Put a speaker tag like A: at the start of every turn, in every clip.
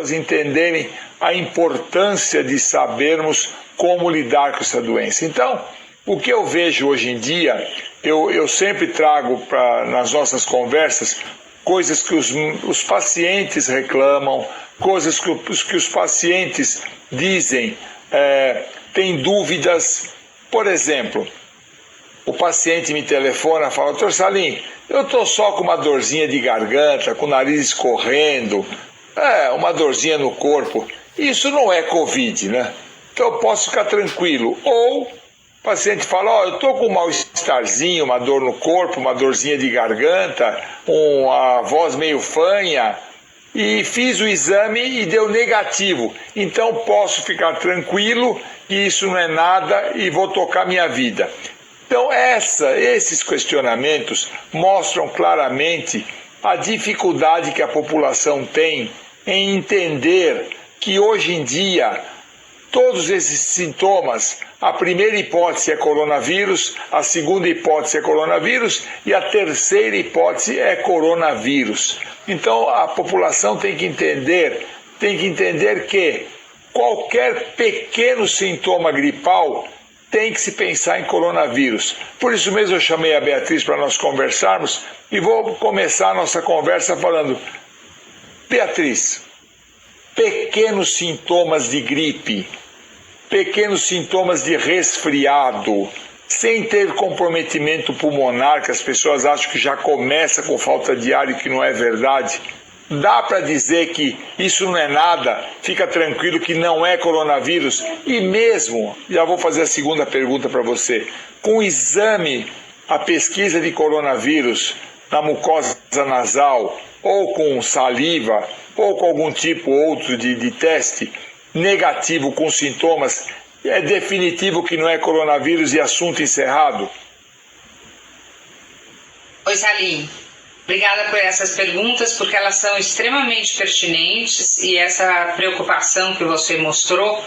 A: pessoas entenderem a importância de sabermos como lidar com essa doença. Então, o que eu vejo hoje em dia, eu sempre trago nas nossas conversas coisas que os pacientes reclamam, coisas que os pacientes dizem, têm dúvidas. Por exemplo, o paciente me telefona e fala: doutor Salim, eu estou só com uma dorzinha de garganta, com o nariz escorrendo, uma dorzinha no corpo. Isso não é Covid, né? Então eu posso ficar tranquilo. Ou o paciente fala: eu estou com um mal-estarzinho, uma dor no corpo, uma dorzinha de garganta, uma voz meio fanha, e fiz o exame e deu negativo. Então posso ficar tranquilo, que isso não é nada e vou tocar minha vida. Então esses questionamentos mostram claramente a dificuldade que a população tem em entender que hoje em dia todos esses sintomas, a primeira hipótese é coronavírus, a segunda hipótese é coronavírus e a terceira hipótese é coronavírus. Então a população tem que entender que qualquer pequeno sintoma gripal tem que se pensar em coronavírus. Por isso mesmo eu chamei a Beatriz para nós conversarmos e vou começar a nossa conversa falando: Beatriz, pequenos sintomas de gripe, pequenos sintomas de resfriado, sem ter comprometimento pulmonar, que as pessoas acham que já começa com falta de ar e que não é verdade. Dá para dizer que isso não é nada, fica tranquilo que não é coronavírus. E mesmo, já vou fazer a segunda pergunta para você, com o exame, a pesquisa de coronavírus na mucosa nasal, ou com saliva, ou com algum tipo outro de teste negativo com sintomas, é definitivo que não é coronavírus e assunto encerrado?
B: Oi, Salim. Obrigada por essas perguntas, porque elas são extremamente pertinentes, e essa preocupação que você mostrou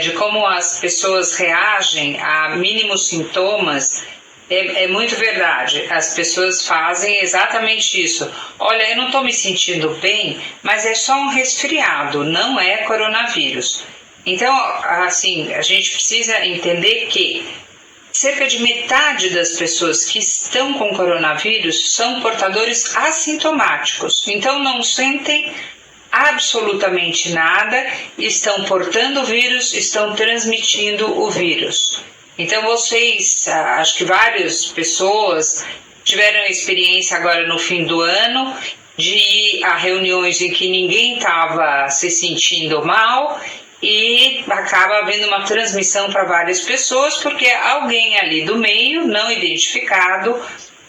B: de como as pessoas reagem a mínimos sintomas é muito verdade. As pessoas fazem exatamente isso. Olha, eu não estou me sentindo bem, mas é só um resfriado, não é coronavírus. Então, assim, a gente precisa entender que cerca de metade das pessoas que estão com coronavírus são portadores assintomáticos. Então, não sentem absolutamente nada, estão portando o vírus, estão transmitindo o vírus. Então vocês, acho que várias pessoas tiveram a experiência agora no fim do ano de ir a reuniões em que ninguém estava se sentindo mal e acaba havendo uma transmissão para várias pessoas porque alguém ali do meio, não identificado,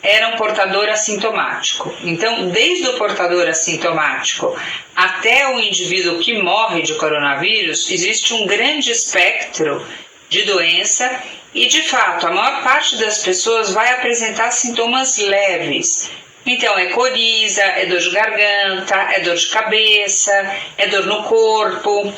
B: era um portador assintomático. Então, desde o portador assintomático até o indivíduo que morre de coronavírus, existe um grande espectro de doença e, de fato, a maior parte das pessoas vai apresentar sintomas leves. Então, é coriza, é dor de garganta, é dor de cabeça, é dor no corpo.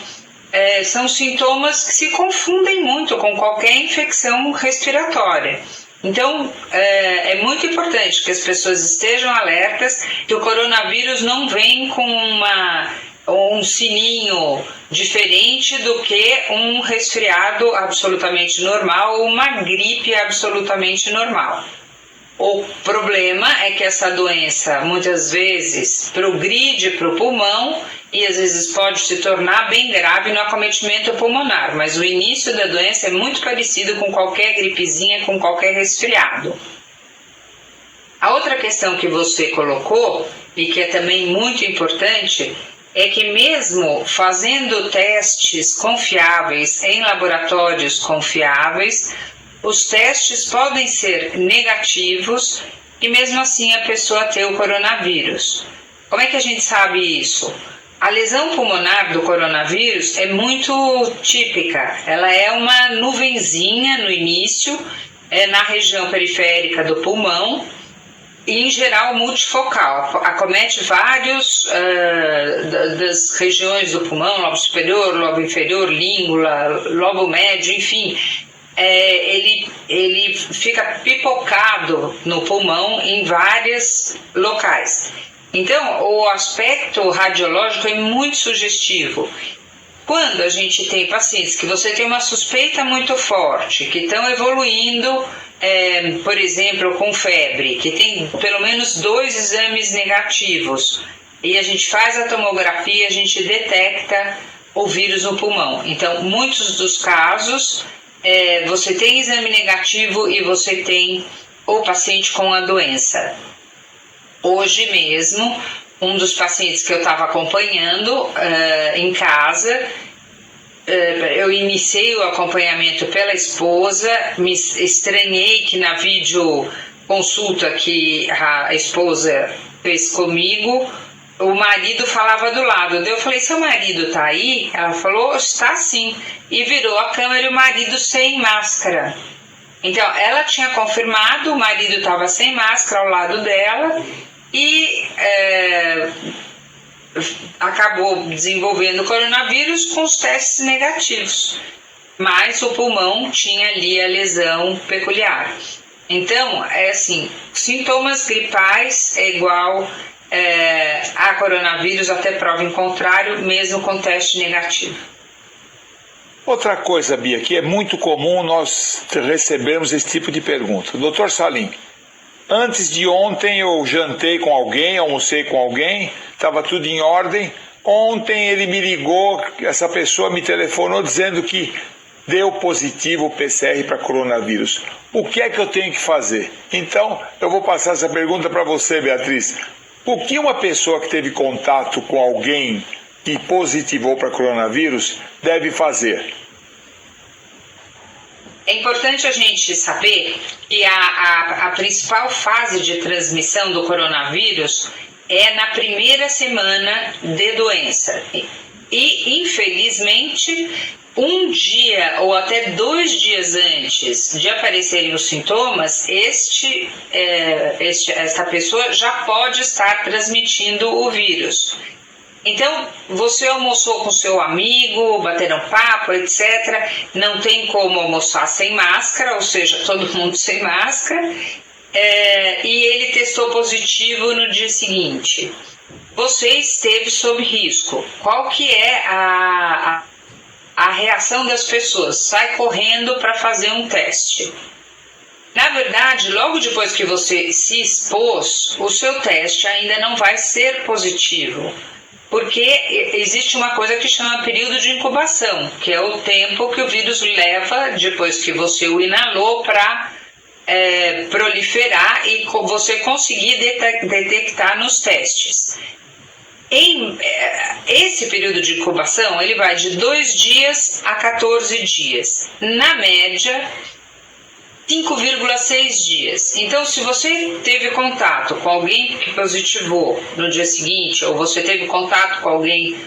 B: São sintomas que se confundem muito com qualquer infecção respiratória. Então, é muito importante que as pessoas estejam alertas que o coronavírus não vem com um sininho diferente do que um resfriado absolutamente normal ou uma gripe absolutamente normal. O problema é que essa doença muitas vezes progride para o pulmão e às vezes pode se tornar bem grave no acometimento pulmonar, mas o início da doença é muito parecido com qualquer gripezinha, com qualquer resfriado. A outra questão que você colocou, e que é também muito importante, é que mesmo fazendo testes confiáveis em laboratórios confiáveis, os testes podem ser negativos e mesmo assim a pessoa ter o coronavírus. Como é que a gente sabe isso? A lesão pulmonar do coronavírus é muito típica. Ela é uma nuvenzinha no início, na região periférica do pulmão, e em geral multifocal. Acomete vários das regiões do pulmão, lobo superior, lobo inferior, língula, lobo médio, enfim. Ele fica pipocado no pulmão em vários locais. Então, o aspecto radiológico é muito sugestivo. Quando a gente tem pacientes que você tem uma suspeita muito forte, que estão evoluindo, por exemplo, com febre, que tem pelo menos 2 exames negativos, e a gente faz a tomografia, a gente detecta o vírus no pulmão. Então, muitos dos casos, você tem exame negativo e você tem o paciente com a doença. Hoje mesmo, um dos pacientes que eu estava acompanhando em casa, eu iniciei o acompanhamento pela esposa, me estranhei que na videoconsulta que a esposa fez comigo, o marido falava do lado. Eu falei, seu marido está aí? Ela falou, está sim. E virou a câmera e o marido sem máscara. Então, ela tinha confirmado, o marido estava sem máscara ao lado dela e acabou desenvolvendo coronavírus com os testes negativos. Mas o pulmão tinha ali a lesão peculiar. Então, sintomas gripais é igual a coronavírus até prova em contrário, mesmo com teste negativo.
A: Outra coisa, Bia, que é muito comum nós recebermos esse tipo de pergunta. Doutor Salim, antes de ontem eu jantei com alguém, almocei com alguém, estava tudo em ordem. Ontem ele me ligou, essa pessoa me telefonou dizendo que deu positivo o PCR para coronavírus. O que é que eu tenho que fazer? Então, eu vou passar essa pergunta para você, Beatriz. O que uma pessoa que teve contato com alguém que positivou para coronavírus deve fazer?
B: É importante a gente saber que a principal fase de transmissão do coronavírus é na primeira semana de doença. E, infelizmente, um dia ou até 2 dias antes de aparecerem os sintomas, esta pessoa já pode estar transmitindo o vírus. Então, você almoçou com seu amigo, bateram papo, etc. Não tem como almoçar sem máscara, ou seja, todo mundo sem máscara. E ele testou positivo no dia seguinte. Você esteve sob risco. Qual que é a reação das pessoas? Sai correndo para fazer um teste. Na verdade, logo depois que você se expôs, o seu teste ainda não vai ser positivo. Porque existe uma coisa que chama período de incubação, que é o tempo que o vírus leva depois que você o inalou para proliferar e você conseguir detectar nos testes. Esse período de incubação ele vai de 2 dias a 14 dias. Na média, 5,6 dias. Então, se você teve contato com alguém que positivou no dia seguinte, ou você teve contato com alguém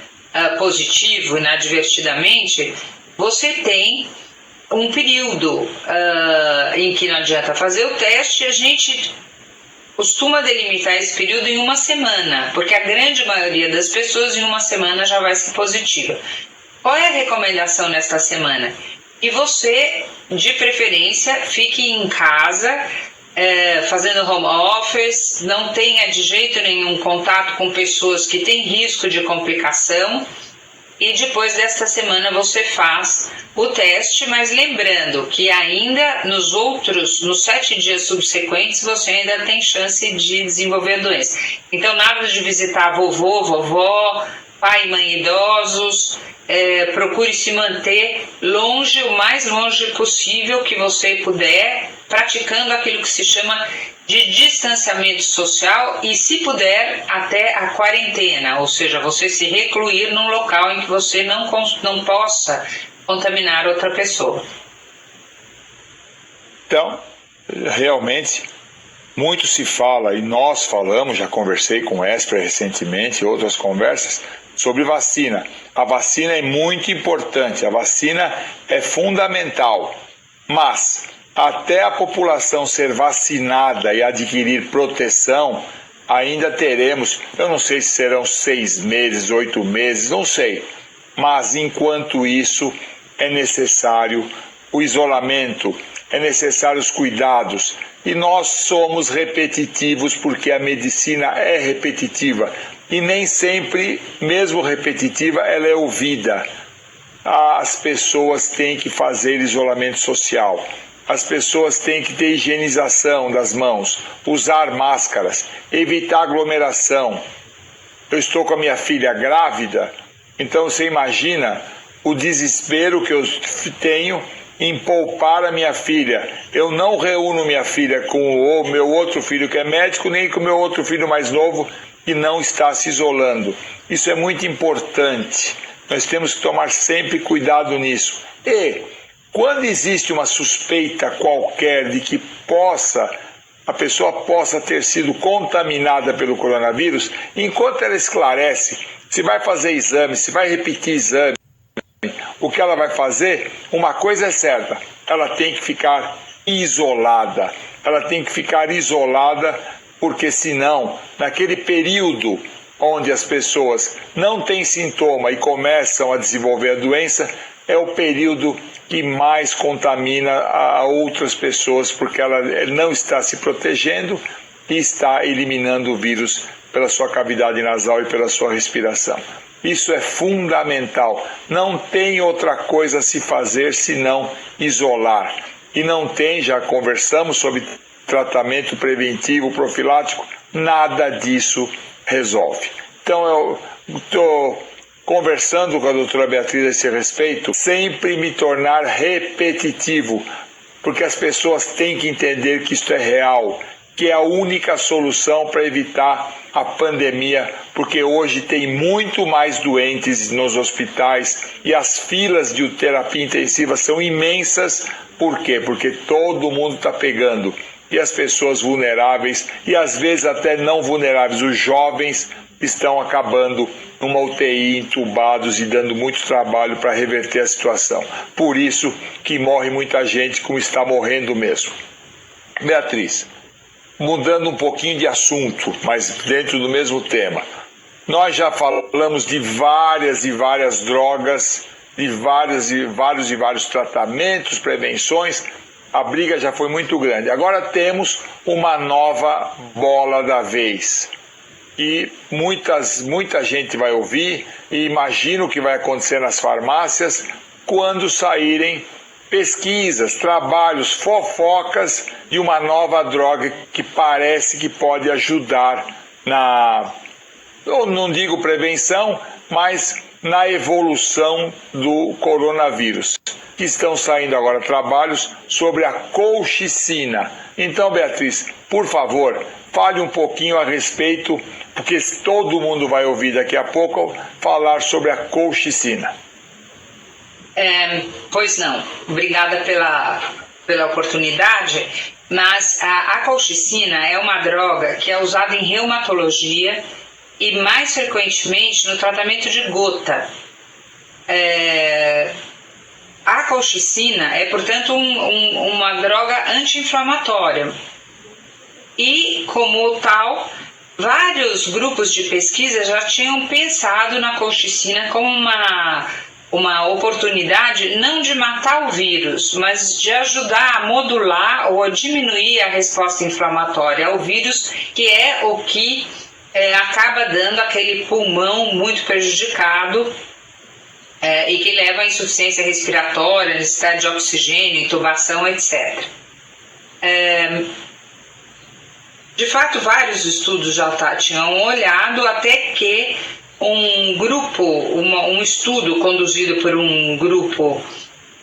B: positivo inadvertidamente, você tem um período em que não adianta fazer o teste. A gente costuma delimitar esse período em 1 semana, porque a grande maioria das pessoas em 1 semana já vai ser positiva. Qual é a recomendação nesta semana? E você, de preferência, fique em casa, fazendo home office, não tenha de jeito nenhum contato com pessoas que têm risco de complicação. E depois desta semana você faz o teste, mas lembrando que ainda nos 7 dias subsequentes você ainda tem chance de desenvolver a doença. Então nada de visitar vovô, vovó, pai e mãe idosos. Procure se manter longe, o mais longe possível que você puder, praticando aquilo que se chama de distanciamento social e, se puder, até a quarentena, ou seja, você se recluir num local em que você não possa contaminar outra pessoa.
A: Então, realmente, muito se fala, e nós falamos, já conversei com o Esper recentemente, outras conversas, sobre vacina. A vacina é muito importante, a vacina é fundamental, mas até a população ser vacinada e adquirir proteção, ainda teremos, eu não sei se serão 6 meses, 8 meses, não sei, mas enquanto isso é necessário o isolamento, é necessário os cuidados. E nós somos repetitivos porque a medicina é repetitiva. E nem sempre, mesmo repetitiva, ela é ouvida. As pessoas têm que fazer isolamento social. As pessoas têm que ter higienização das mãos, usar máscaras, evitar aglomeração. Eu estou com a minha filha grávida, então você imagina o desespero que eu tenho em poupar a minha filha. Eu não reúno minha filha com o meu outro filho que é médico, nem com o meu outro filho mais novo que não está se isolando. Isso é muito importante. Nós temos que tomar sempre cuidado nisso. E quando existe uma suspeita qualquer de que a pessoa possa ter sido contaminada pelo coronavírus, enquanto ela esclarece, se vai fazer exame, se vai repetir exame, o que ela vai fazer, uma coisa é certa, ela tem que ficar isolada. Ela tem que ficar isolada porque senão, naquele período onde as pessoas não têm sintoma e começam a desenvolver a doença, é o período que mais contamina a outras pessoas, porque ela não está se protegendo e está eliminando o vírus pela sua cavidade nasal e pela sua respiração. Isso é fundamental. Não tem outra coisa a se fazer senão isolar. E não tem, já conversamos sobre tratamento preventivo, profilático, nada disso resolve. Então eu estou conversando com a doutora Beatriz a esse respeito, sempre me tornar repetitivo, porque as pessoas têm que entender que isto é real, que é a única solução para evitar a pandemia, porque hoje tem muito mais doentes nos hospitais e as filas de terapia intensiva são imensas. Por quê? Porque todo mundo está pegando. E as pessoas vulneráveis, e às vezes até não vulneráveis, os jovens, estão acabando numa UTI, entubados e dando muito trabalho para reverter a situação. Por isso que morre muita gente, como está morrendo mesmo. Beatriz, mudando um pouquinho de assunto, mas dentro do mesmo tema. Nós já falamos de várias e várias drogas, de vários tratamentos, prevenções. A briga já foi muito grande. Agora temos uma nova bola da vez. E muita gente vai ouvir e imagina o que vai acontecer nas farmácias quando saírem pesquisas, trabalhos, fofocas de uma nova droga que parece que pode ajudar eu não digo prevenção, mas na evolução do coronavírus. Que estão saindo agora trabalhos sobre a colchicina. Então, Beatriz, por favor, fale um pouquinho a respeito, porque todo mundo vai ouvir daqui a pouco falar sobre a colchicina.
B: Pois não, obrigada pela oportunidade, mas a colchicina é uma droga que é usada em reumatologia e mais frequentemente no tratamento de gota. A colchicina é, portanto, uma droga anti-inflamatória e, como tal, vários grupos de pesquisa já tinham pensado na colchicina como uma oportunidade não de matar o vírus, mas de ajudar a modular ou a diminuir a resposta inflamatória ao vírus, que é o que acaba dando aquele pulmão muito prejudicado e que leva à insuficiência respiratória, necessidade de oxigênio, intubação, etc. De fato, vários estudos já tinham olhado, até que um estudo conduzido por um grupo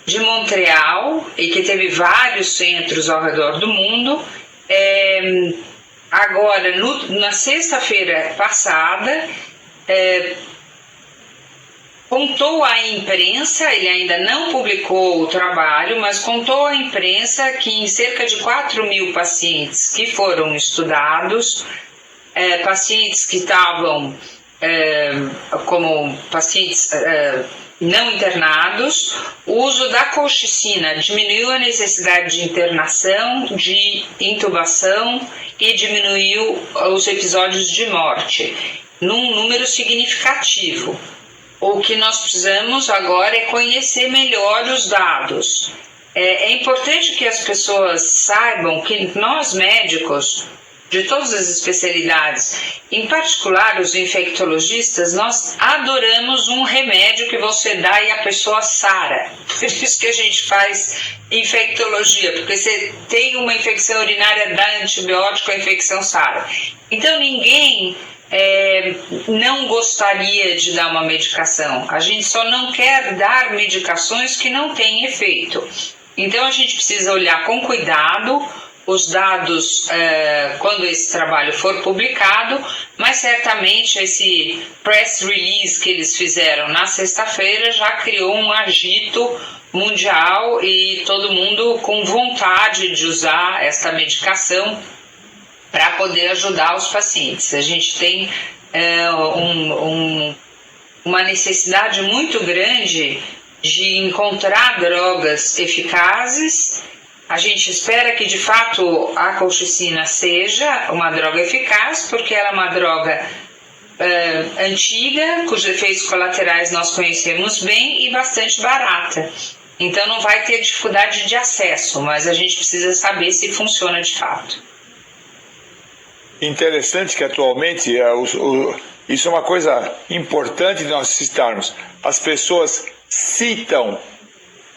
B: de Montreal e que teve vários centros ao redor do mundo, agora na sexta-feira passada, contou à imprensa, ele ainda não publicou o trabalho, mas contou à imprensa que em cerca de 4.000 pacientes que foram estudados, pacientes que estavam como pacientes não internados, o uso da colchicina diminuiu a necessidade de internação, de intubação e diminuiu os episódios de morte, num número significativo. O que nós precisamos agora é conhecer melhor os dados. É importante que as pessoas saibam que nós médicos, de todas as especialidades, em particular os infectologistas, nós adoramos um remédio que você dá e a pessoa sara. Por isso que a gente faz infectologia, porque você tem uma infecção urinária, dá antibiótico, a infecção sara. Então ninguém não gostaria de dar uma medicação. A gente só não quer dar medicações que não têm efeito. Então a gente precisa olhar com cuidado os dados quando esse trabalho for publicado, mas certamente esse press release que eles fizeram na sexta-feira já criou um agito mundial e todo mundo com vontade de usar esta medicação para poder ajudar os pacientes. A gente tem uma necessidade muito grande de encontrar drogas eficazes. A gente espera que, de fato, a colchicina seja uma droga eficaz, porque ela é uma droga antiga, cujos efeitos colaterais nós conhecemos bem e bastante barata. Então não vai ter dificuldade de acesso, mas a gente precisa saber se funciona de fato.
A: Interessante que atualmente, isso é uma coisa importante de nós citarmos, as pessoas citam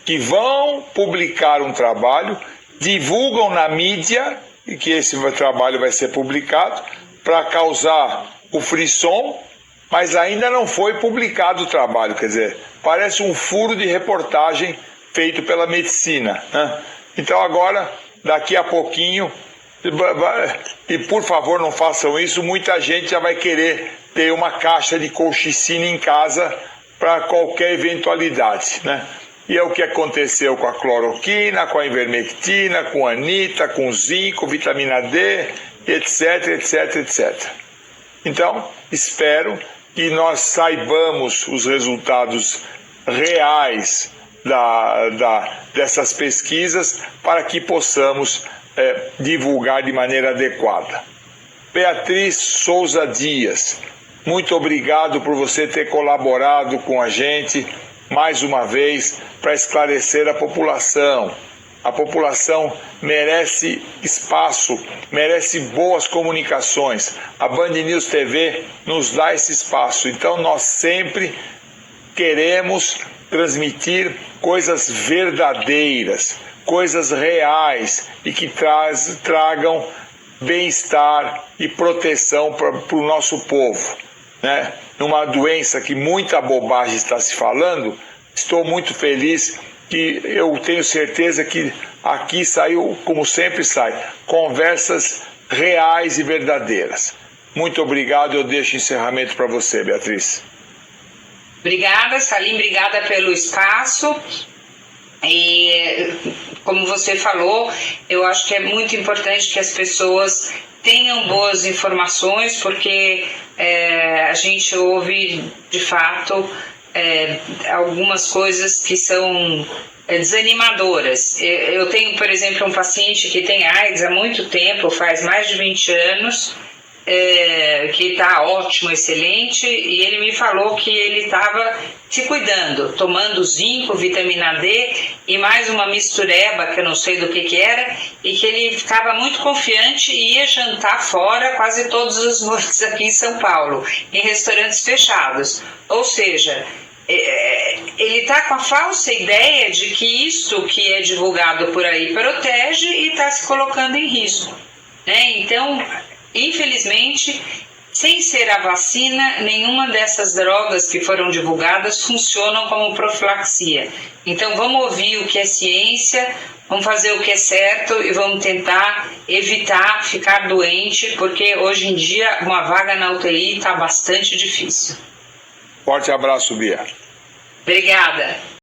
A: que vão publicar um trabalho, divulgam na mídia que esse trabalho vai ser publicado para causar o frisson, mas ainda não foi publicado o trabalho, quer dizer, parece um furo de reportagem feito pela medicina, né? Então agora, daqui a pouquinho, e por favor não façam isso, muita gente já vai querer ter uma caixa de colchicina em casa para qualquer eventualidade, né? E é o que aconteceu com a cloroquina, com a ivermectina, com a anita, com zinco, vitamina D, etc, etc, etc. Então, espero que nós saibamos os resultados reais dessas pesquisas para que possamos divulgar de maneira adequada. Beatriz Souza Dias, muito obrigado por você ter colaborado com a gente mais uma vez para esclarecer a população. A população merece espaço, merece boas comunicações. A Band News TV nos dá esse espaço, então nós sempre queremos transmitir coisas verdadeiras, coisas reais e que tragam bem-estar e proteção para o nosso povo, né? Numa doença que muita bobagem está se falando, estou muito feliz que eu tenho certeza que aqui saiu, como sempre sai, conversas reais e verdadeiras. Muito obrigado, eu deixo o encerramento para você, Beatriz.
B: Obrigada, Salim, obrigada pelo espaço. E como você falou, eu acho que é muito importante que as pessoas tenham boas informações, porque a gente ouve de fato algumas coisas que são desanimadoras. Eu tenho, por exemplo, um paciente que tem AIDS há muito tempo, faz mais de 20 anos, que está ótimo, excelente, e ele me falou que ele estava se cuidando, tomando zinco, vitamina D e mais uma mistureba, que eu não sei do que era, e que ele ficava muito confiante e ia jantar fora quase todas as noites aqui em São Paulo, em restaurantes fechados. Ou seja, ele está com a falsa ideia de que isto que é divulgado por aí protege e está se colocando em risco, né? Então, infelizmente, sem ser a vacina, nenhuma dessas drogas que foram divulgadas funcionam como profilaxia. Então vamos ouvir o que é ciência, vamos fazer o que é certo e vamos tentar evitar ficar doente, porque hoje em dia uma vaga na UTI está bastante difícil.
A: Forte abraço, Bia.
B: Obrigada.